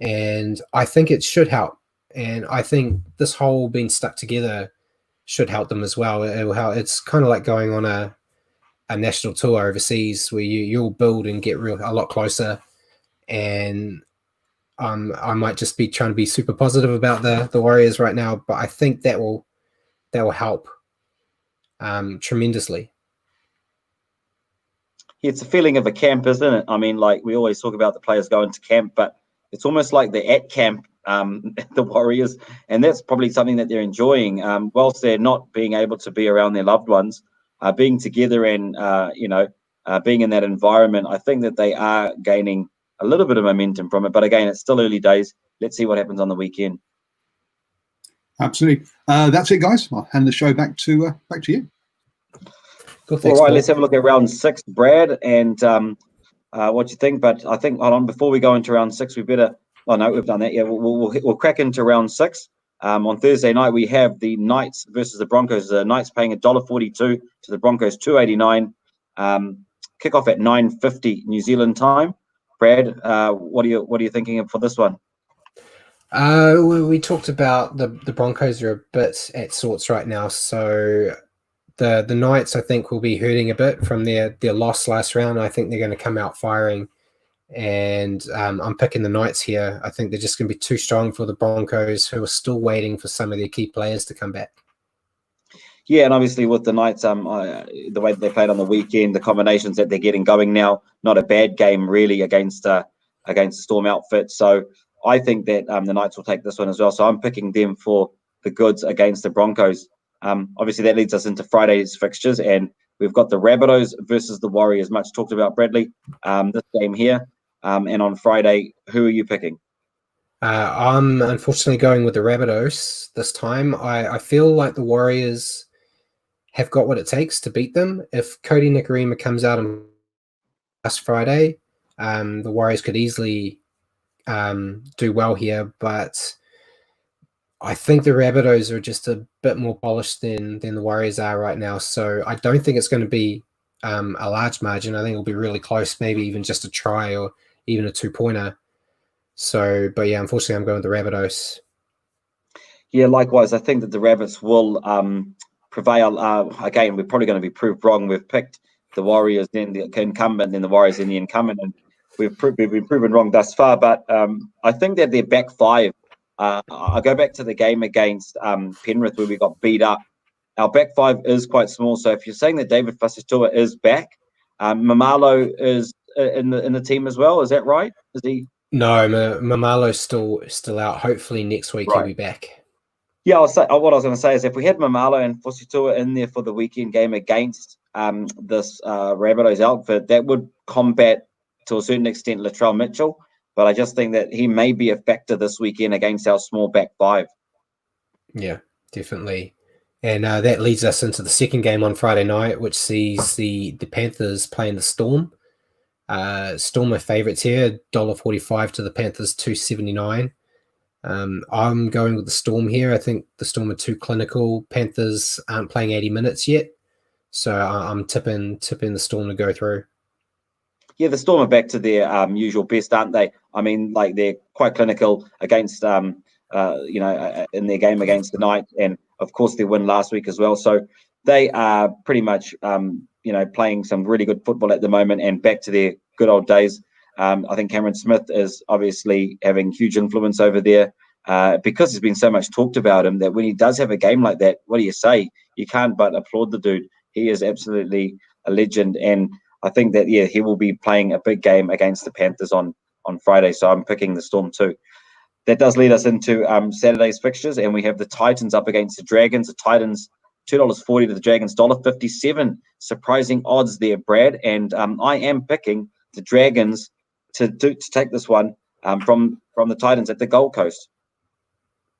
And I think it should help. And I think this whole being stuck together should help them as well. It will help. It's kind of like going on a national tour overseas where you'll build and get a lot closer. And I might just be trying to be super positive about the Warriors right now, but I think that will help tremendously. It's a feeling of a camp, isn't it? I mean, like we always talk about the players going to camp, but it's almost like they're at camp, the Warriors, and that's probably something that they're enjoying. Whilst they're not being able to be around their loved ones, being together and being in that environment, I think that they are gaining a little bit of momentum from it. But again, it's still early days. Let's see what happens on the weekend. Absolutely. That's it, guys. I'll hand the show back to you. Good, All thanks, right, Paul. let's have a look at round 6, Brad, and what you think. But I think, hold on, before we go into round 6, we better. Oh no, we've done that. Yeah, we'll crack into round 6. On Thursday night, we have the Knights versus the Broncos. The Knights paying $1.42 to the Broncos $2.89. Kickoff at 9:50 New Zealand time. Brad, what are you thinking for this one? We talked about the Broncos are a bit at sorts right now, so the Knights I think will be hurting a bit from their loss last round. I think they're going to come out firing, and I'm picking the Knights here. I think they're just going to be too strong for the Broncos, who are still waiting for some of their key players to come back. Yeah, and obviously with the Knights, the way that they played on the weekend, the combinations that they're getting going now, not a bad game really against the Storm outfit. So I think that the Knights will take this one as well. So I'm picking them for the goods against the Broncos. Obviously that leads us into Friday's fixtures, and we've got the Rabbitohs versus the Warriors. Much talked about, Bradley. This game here, and on Friday, who are you picking? I'm unfortunately going with the Rabbitohs this time. I feel like the Warriors have got what it takes to beat them. If Cody Nicarima comes out on last Friday, the Warriors could easily do well here, but I think the Rabbitohs are just a bit more polished than the Warriors are right now. So I don't think it's going to be a large margin. I think it'll be really close, maybe even just a try or even a 2-pointer. So, but yeah, unfortunately, I'm going with the Rabbitohs. Yeah, likewise. I think that the Rabbits will prevail. Again, we're probably going to be proved wrong. We've picked the Warriors, then the incumbent, then the Warriors, in the incumbent, and we've been proven wrong thus far. But I think that their back five. I go back to the game against Penrith where we got beat up. Our back five is quite small. So if you're saying that David Fasitua is back, Mamalo is in the team as well. Is that right? Is he? No, Mamalo's still out. Hopefully next week he'll be back. Yeah, what I was going to say is if we had Mamalo and Fasitua in there for the weekend game against this Rabbitohs outfit, that would combat to a certain extent Latrell Mitchell. But I just think that he may be a factor this weekend against our small back five. Yeah, definitely. And that leads us into the second game on Friday night, which sees the Panthers playing the Storm. Storm are favourites here, $1.45 to the Panthers, $2.79. I'm going with the Storm here. I think the Storm are too clinical. Panthers aren't playing 80 minutes yet, so I'm tipping the Storm to go through. Yeah, the Storm are back to their usual best, aren't they? I mean, like they're quite clinical against, in their game against the Knights, and of course their win last week as well. So they are pretty much, playing some really good football at the moment and back to their good old days. I think Cameron Smith is obviously having huge influence over there because there's been so much talked about him that when he does have a game like that, what do you say? You can't but applaud the dude. He is absolutely a legend, and I think that, yeah, he will be playing a big game against the Panthers on Friday, so I'm picking the Storm too. That does lead us into Saturday's fixtures, and we have the Titans up against the Dragons. The Titans, $2.40 to the Dragons, $1.57. Surprising odds there, Brad, and I am picking the Dragons to take this one from the Titans at the Gold Coast.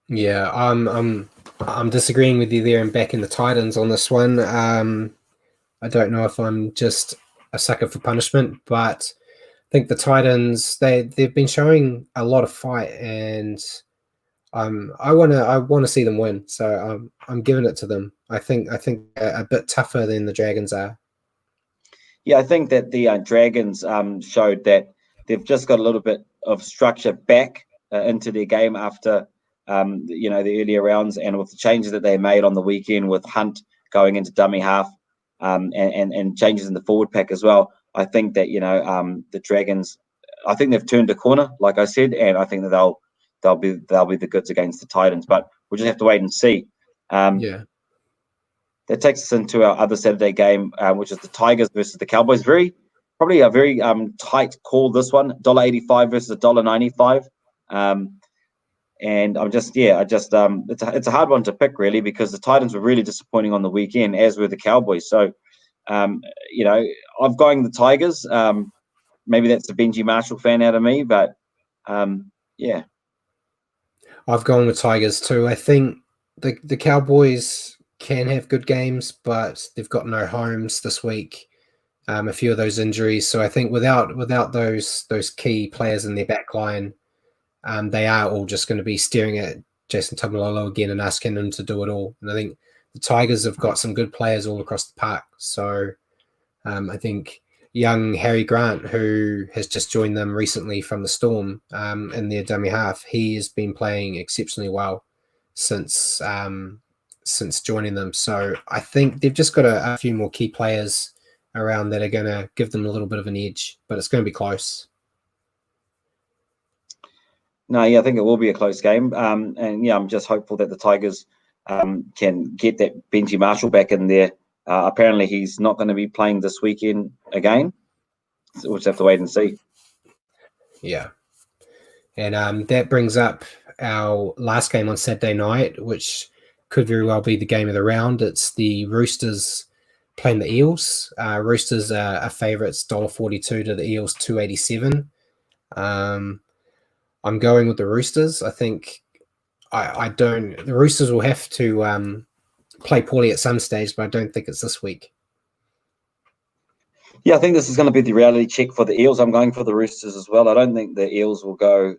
Yeah, I'm disagreeing with you there and backing the Titans on this one. I don't know if I'm just a sucker for punishment, but I think the Titans they've been showing a lot of fight, and I want to see them win. So I'm giving it to them. I think a bit tougher than the Dragons are. Yeah, I think that the Dragons showed that they've just got a little bit of structure back into their game after the earlier rounds, and with the changes that they made on the weekend with Hunt going into dummy half. And changes in the forward pack as well. I think that the Dragons, I think they've turned a corner, like I said, and I think that they'll be the goods against the Titans. But we'll just have to wait and see. Yeah, that takes us into our other Saturday game, which is the Tigers versus the Cowboys. Probably a very tight call. This one, $1.85 versus $1.95. And it's a hard one to pick really, because the Titans were really disappointing on the weekend, as were the Cowboys. So, I'm going the Tigers. Maybe that's the Benji Marshall fan out of me, but yeah. I've gone with Tigers too. I think the Cowboys can have good games, but they've got no homes this week. A few of those injuries, so I think without those key players in their back line, they are all just going to be staring at Jason Tamalolo again and asking him to do it all. And I think the Tigers have got some good players all across the park. So I think young Harry Grant, who has just joined them recently from the Storm in their dummy half, he has been playing exceptionally well since joining them. So I think they've just got a few more key players around that are going to give them a little bit of an edge, but it's going to be close. No, yeah, I think it will be a close game. And yeah, I'm just hopeful that the Tigers can get that Benji Marshall back in there. Apparently, he's not going to be playing this weekend again. So we'll just have to wait and see. Yeah. And that brings up our last game on Saturday night, which could very well be the game of the round. It's the Roosters playing the Eels. Roosters are favourites, $1.42 to the Eels, $2.87. I'm going with the Roosters. I think the Roosters will have to play poorly at some stage, but I don't think it's this week. Yeah, I think this is going to be the reality check for the Eels. I'm going for the Roosters as well. I don't think the Eels will go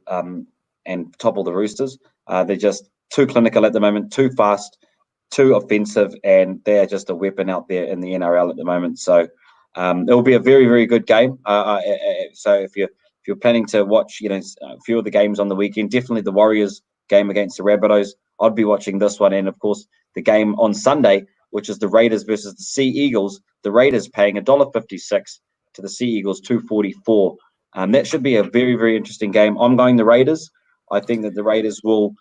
and topple the Roosters. They're just too clinical at the moment, too fast, too offensive, and they're just a weapon out there in the NRL at the moment. So it will be a very, very good game. So if you're planning to watch, a few of the games on the weekend, definitely the Warriors game against the Rabbitohs, I'd be watching this one, and of course the game on Sunday, which is the Raiders versus the Sea Eagles. The Raiders paying $1.56 to the Sea Eagles, $2.44. That should be a very, very interesting game. I'm going the Raiders. I think that the Raiders will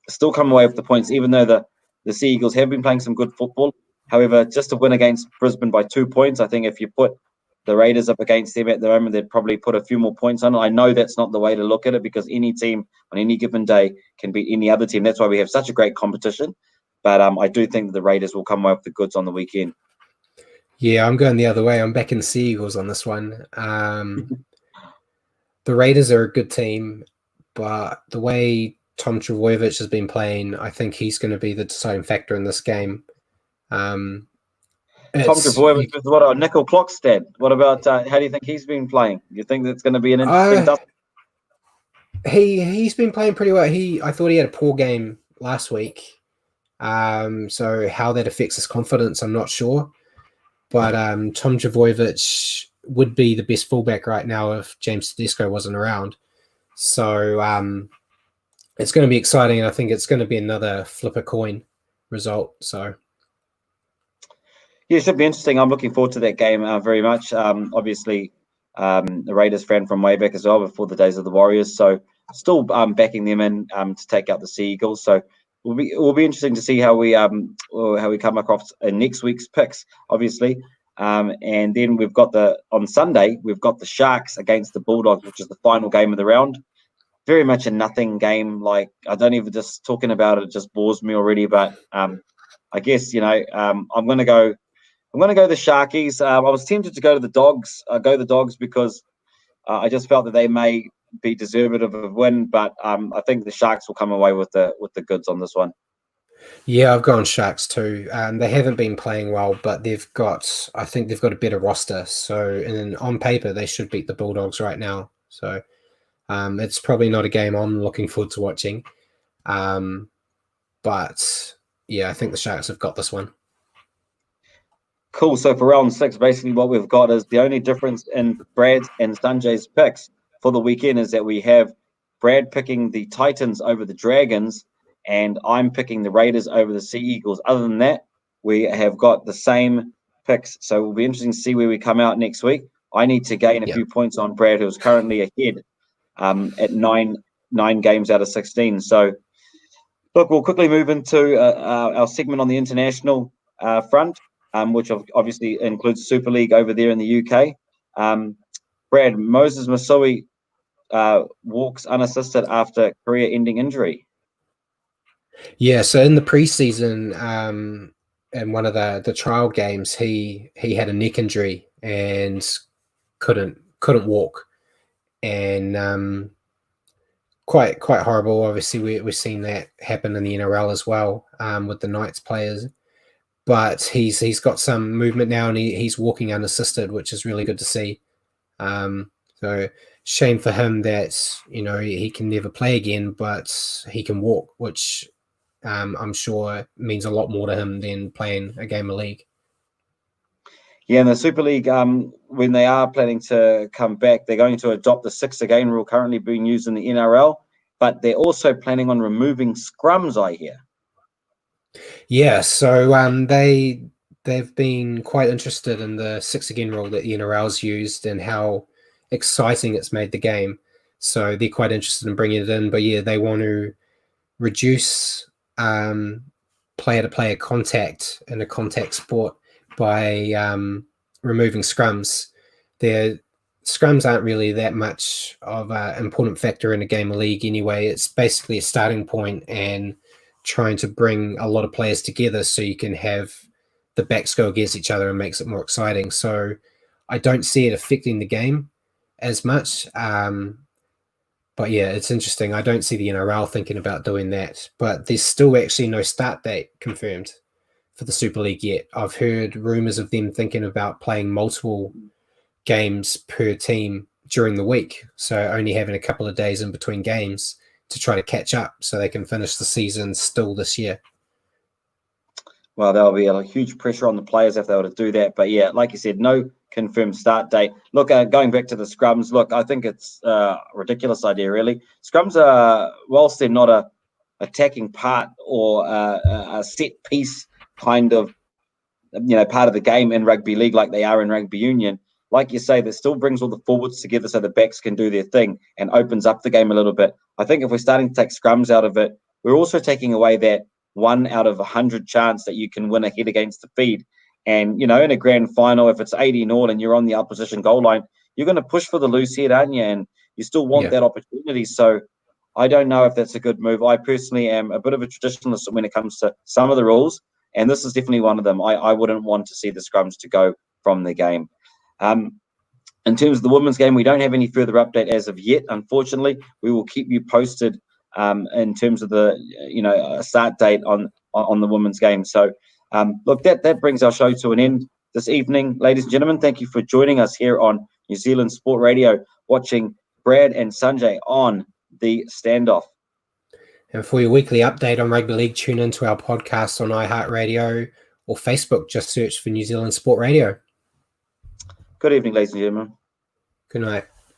still come away with the points, even though the Sea Eagles have been playing some good football. However, just to win against Brisbane by 2 points, I think if you put the Raiders up against them at the moment, they'd probably put a few more points on it. I know that's not the way to look at it, because any team on any given day can beat any other team. That's why we have such a great competition. But I do think that the Raiders will come away with the goods on the weekend. Yeah, I'm going the other way. I'm backing the Sea Eagles on this one. The Raiders are a good team, but the way Tom Trbojevic has been playing, I think he's going to be the deciding factor in this game. Tom Trbojevic with what a nickel clock stat. What about how do you think he's been playing? You think that's going to be an interesting tussle? He's been playing pretty well. I thought he had a poor game last week. So how that affects his confidence, I'm not sure. But Tom Trbojevic would be the best fullback right now if James Tedesco wasn't around. So it's going to be exciting, and I think it's going to be another flip a coin result. So yeah, it should be interesting. I'm looking forward to that game very much. Obviously, the Raiders fan from way back as well, before the days of the Warriors. So still backing them in to take out the Sea Eagles. So it will be interesting to see how we come across in next week's picks, obviously. And then we've got on Sunday we've got the Sharks against the Bulldogs, which is the final game of the round. Very much a nothing game. Like, I don't even, just talking about it just bores me already. But I guess I'm going to go the Sharkies. I was tempted to go to the Dogs. Go the Dogs because I just felt that they may be deserving of a win, but I think the Sharks will come away with the goods on this one. Yeah, I've gone Sharks too. They haven't been playing well, but I think they've got a better roster. So, and on paper, they should beat the Bulldogs right now. So, it's probably not a game I'm looking forward to watching. But yeah, I think the Sharks have got this one. Cool. So for round 6, basically what we've got is the only difference in Brad's and Sanjay's picks for the weekend is that we have Brad picking the Titans over the Dragons, and I'm picking the Raiders over the Sea Eagles. Other than that, we have got the same picks. So it'll be interesting to see where we come out next week. I need to gain a few points on Brad, who's currently ahead at nine games out of 16. So look, we'll quickly move into our segment on the international front, which obviously includes Super League over there in the UK. Brad, Moses Masui walks unassisted after career-ending injury. Yeah, so in the preseason, in one of the trial games, he had a neck injury and couldn't walk, and quite horrible. Obviously, we've seen that happen in the NRL as well, with the Knights players. But he's got some movement now, and he's walking unassisted, which is really good to see. So shame for him that he can never play again, but he can walk, which I'm sure means a lot more to him than playing a game of league. Yeah, in the Super League, when they are planning to come back, they're going to adopt the 6-again rule currently being used in the NRL, but they're also planning on removing scrums, I hear. Yeah, so they've been quite interested in the 6-again rule that the NRL's used and how exciting it's made the game. So they're quite interested in bringing it in, but yeah, they want to reduce player-to-player contact in a contact sport by removing scrums. Their scrums aren't really that much of an important factor in a game of league anyway. It's basically a starting point and trying to bring a lot of players together so you can have the backs go against each other and makes it more exciting. So I don't see it affecting the game as much. But yeah, it's interesting. I don't see the NRL thinking about doing that, but there's still actually no start date confirmed for the Super League yet. I've heard rumors of them thinking about playing multiple games per team during the week, so only having a couple of days in between games to try to catch up so they can finish the season still this year. Well, there'll be a huge pressure on the players if they were to do that. But yeah, like you said, no confirmed start date. Look, going back to the scrums, look, I think it's a ridiculous idea, really. Scrums are, whilst they're not a attacking part or a set piece kind of, part of the game in rugby league like they are in rugby union, like you say, that still brings all the forwards together so the backs can do their thing and opens up the game a little bit. I think if we're starting to take scrums out of it, we're also taking away that 1 out of 100 chance that you can win a head against the feed. And, in a grand final, if it's 80-0 and you're on the opposition goal line, you're going to push for the loose head, aren't you? And you still want that opportunity. So I don't know if that's a good move. I personally am a bit of a traditionalist when it comes to some of the rules, and this is definitely one of them. I wouldn't want to see the scrums to go from the game. In terms of the women's game, we don't have any further update as of yet, unfortunately. We will keep you posted in terms of the start date on the women's game. So look, that brings our show to an end this evening. Ladies and gentlemen, thank you for joining us here on New Zealand Sport Radio, watching Brad and Sanjay on the Stand-Off. And for your weekly update on rugby league, tune into our podcast on iHeartRadio or Facebook. Just search for New Zealand Sport Radio. Good evening, ladies and gentlemen. Good night.